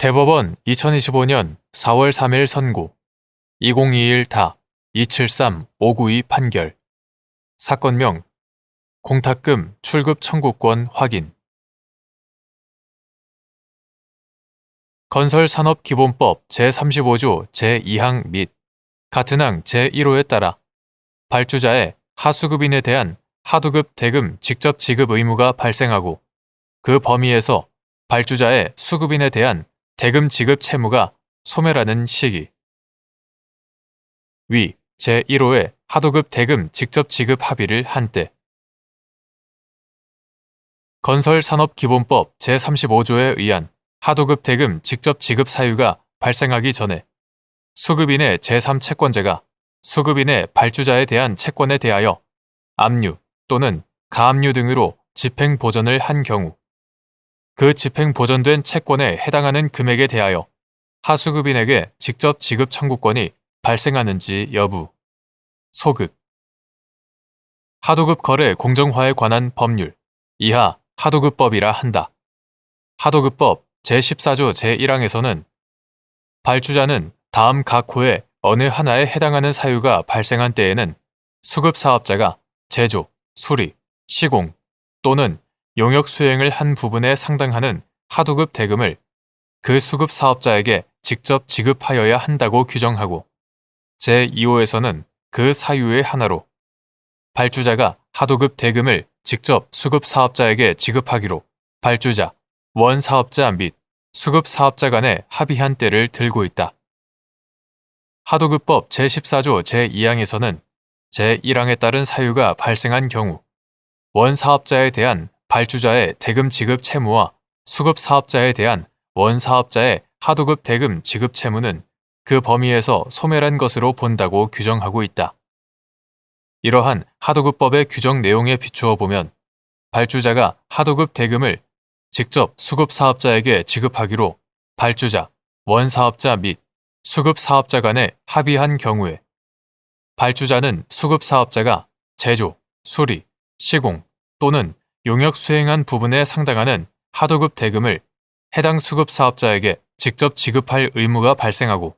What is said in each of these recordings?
대법원 2025년 4월 3일 선고 2021-273-592 판결 사건명 공탁금 출급 청구권 확인 건설산업기본법 제35조 제2항 및 같은 항 제1호에 따라 발주자의 하수급인에 대한 하도급 대금 직접 지급 의무가 발생하고 그 범위에서 발주자의 수급인에 대한 대금 지급 채무가 소멸하는 시기. 위 제1호의 하도급 대금 직접 지급 합의를 한 때. 건설산업기본법 제35조에 의한 하도급 대금 직접 지급 사유가 발생하기 전에 수급인의 제3채권자가 수급인의 발주자에 대한 채권에 대하여 압류 또는 가압류 등으로 집행보전을 한 경우 그 집행보전된 채권에 해당하는 금액에 대하여 하수급인에게 직접 지급 청구권이 발생하는지 여부. 소급. 하도급 거래 공정화에 관한 법률 이하 하도급법이라 한다. 하도급법 제14조 제1항에서는 발주자는 다음 각 호의 어느 하나에 해당하는 사유가 발생한 때에는 수급사업자가 제조, 수리, 시공 또는 용역 수행을 한 부분에 상당하는 하도급 대금을 그 수급 사업자에게 직접 지급하여야 한다고 규정하고 제2호에서는 그 사유의 하나로 발주자가 하도급 대금을 직접 수급 사업자에게 지급하기로 발주자, 원사업자 및 수급 사업자 간에 합의한 때를 들고 있다. 하도급법 제14조 제2항에서는 제1항에 따른 사유가 발생한 경우 원사업자에 대한 발주자의 대금 지급 채무와 수급 사업자에 대한 원사업자의 하도급 대금 지급 채무는 그 범위에서 소멸한 것으로 본다고 규정하고 있다. 이러한 하도급법의 규정 내용에 비추어 보면 발주자가 하도급 대금을 직접 수급 사업자에게 지급하기로 발주자, 원사업자 및 수급 사업자 간에 합의한 경우에 발주자는 수급 사업자가 제조, 수리, 시공 또는 용역 수행한 부분에 상당하는 하도급 대금을 해당 수급 사업자에게 직접 지급할 의무가 발생하고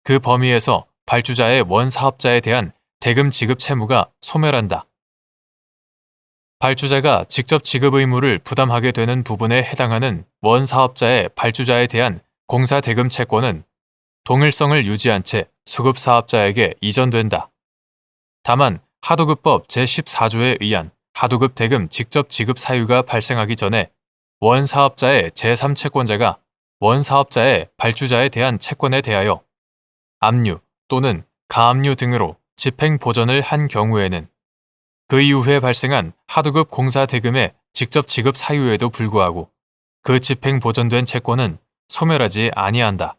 그 범위에서 발주자의 원사업자에 대한 대금 지급 채무가 소멸한다. 발주자가 직접 지급 의무를 부담하게 되는 부분에 해당하는 원사업자의 발주자에 대한 공사 대금 채권은 동일성을 유지한 채 수급 사업자에게 이전된다. 다만 하도급법 제14조에 의한 하도급 대금 직접 지급 사유가 발생하기 전에 원사업자의 제3채권자가 원사업자의 발주자에 대한 채권에 대하여 압류 또는 가압류 등으로 집행보전을 한 경우에는 그 이후에 발생한 하도급 공사 대금의 직접 지급 사유에도 불구하고 그 집행보전된 채권은 소멸하지 아니한다.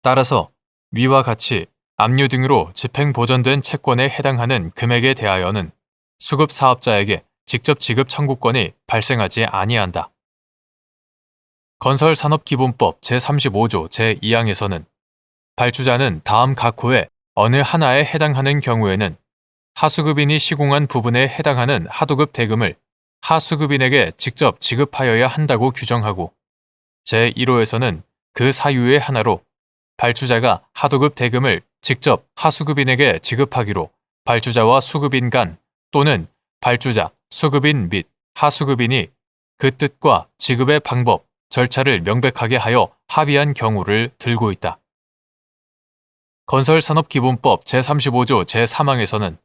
따라서 위와 같이 압류 등으로 집행보전된 채권에 해당하는 금액에 대하여는 수급 사업자에게 직접 지급 청구권이 발생하지 아니한다. 건설산업기본법 제35조 제2항에서는 발주자는 다음 각 호의 어느 하나에 해당하는 경우에는 하수급인이 시공한 부분에 해당하는 하도급 대금을 하수급인에게 직접 지급하여야 한다고 규정하고 제1호에서는 그 사유의 하나로 발주자가 하도급 대금을 직접 하수급인에게 지급하기로 발주자와 수급인 간 또는 발주자, 수급인 및 하수급인이 그 뜻과 지급의 방법, 절차를 명백하게 하여 합의한 경우를 들고 있다. 건설산업기본법 제35조 제3항에서는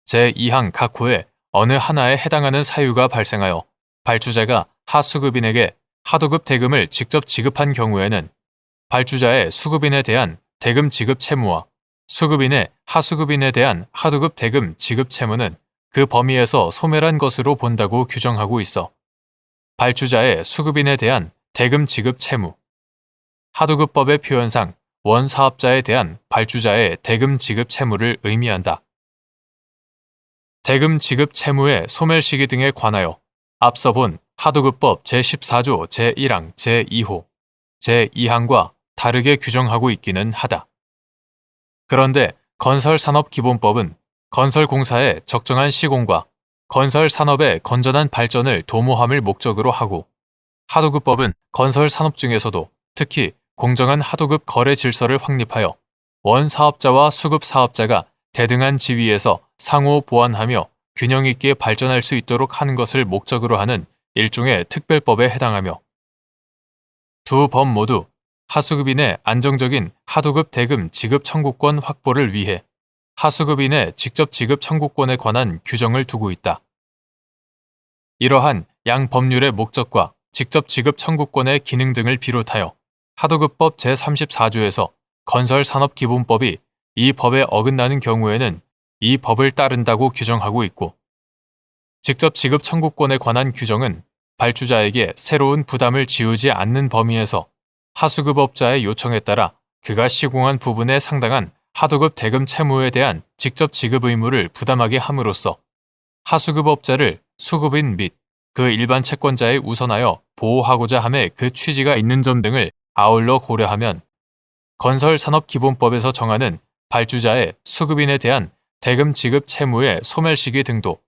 제2항 각 호의 어느 하나에 해당하는 사유가 발생하여 발주자가 하수급인에게 하도급 대금을 직접 지급한 경우에는 발주자의 수급인에 대한 대금 지급 채무와 수급인의 하수급인에 대한 하도급 대금 지급 채무는 그 범위에서 소멸한 것으로 본다고 규정하고 있어 발주자의 수급인에 대한 대금 지급 채무, 하도급법의 표현상 원사업자에 대한 발주자의 대금 지급 채무를 의미한다. 대금 지급 채무의 소멸 시기 등에 관하여 앞서 본 하도급법 제14조 제1항 제2호, 제2항과 다르게 규정하고 있기는 하다. 그런데 건설산업기본법은 건설공사의 적정한 시공과 건설산업의 건전한 발전을 도모함을 목적으로 하고 하도급법은 건설 산업 중에서도 특히 공정한 하도급 거래 질서를 확립하여 원사업자와 수급사업자가 대등한 지위에서 상호 보완하며 균형 있게 발전할 수 있도록 하는 것을 목적으로 하는 일종의 특별법에 해당하며, 두 법 모두 하수급인의 안정적인 하도급 대금 지급 청구권 확보를 위해 하수급인의 직접 지급 청구권에 관한 규정을 두고 있다. 이러한 양 법률의 목적과 직접 지급 청구권의 기능 등을 비롯하여 하도급법 제34조에서 건설산업기본법이 이 법에 어긋나는 경우에는 이 법을 따른다고 규정하고 있고, 직접 지급 청구권에 관한 규정은 발주자에게 새로운 부담을 지우지 않는 범위에서 하수급업자의 요청에 따라 그가 시공한 부분에 상당한 하도급 대금 채무에 대한 직접 지급 의무를 부담하게 함으로써 하수급업자를 수급인 및 그 일반 채권자에 우선하여 보호하고자 함의 그 취지가 있는 점 등을 아울러 고려하면 건설산업기본법에서 정하는 발주자의 수급인에 대한 대금 지급 채무의 소멸시기 등도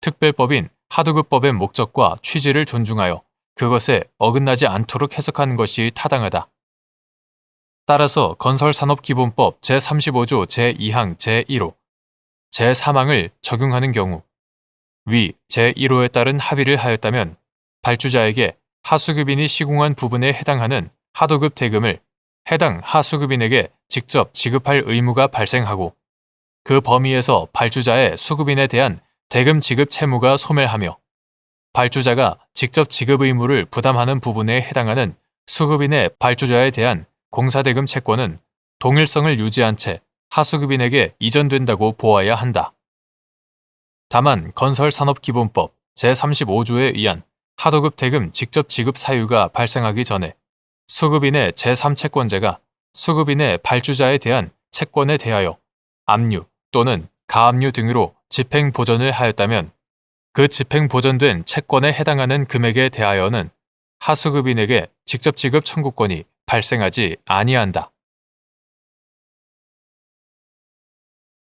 특별법인 하도급법의 목적과 취지를 존중하여 그것에 어긋나지 않도록 해석하는 것이 타당하다. 따라서 건설산업기본법 제35조 제2항 제1호, 제3항을 적용하는 경우 위 제1호에 따른 합의를 하였다면 발주자에게 하수급인이 시공한 부분에 해당하는 하도급 대금을 해당 하수급인에게 직접 지급할 의무가 발생하고, 그 범위에서 발주자의 수급인에 대한 대금 지급 채무가 소멸하며 발주자가 직접 지급 의무를 부담하는 부분에 해당하는 수급인의 발주자에 대한 공사대금 채권은 동일성을 유지한 채 하수급인에게 이전된다고 보아야 한다. 다만 건설산업기본법 제35조에 의한 하도급 대금 직접 지급 사유가 발생하기 전에 수급인의 제3채권자가 수급인의 발주자에 대한 채권에 대하여 압류 또는 가압류 등으로 집행보전을 하였다면 그 집행보전된 채권에 해당하는 금액에 대하여는 하수급인에게 직접 지급 청구권이 발생하지 아니한다.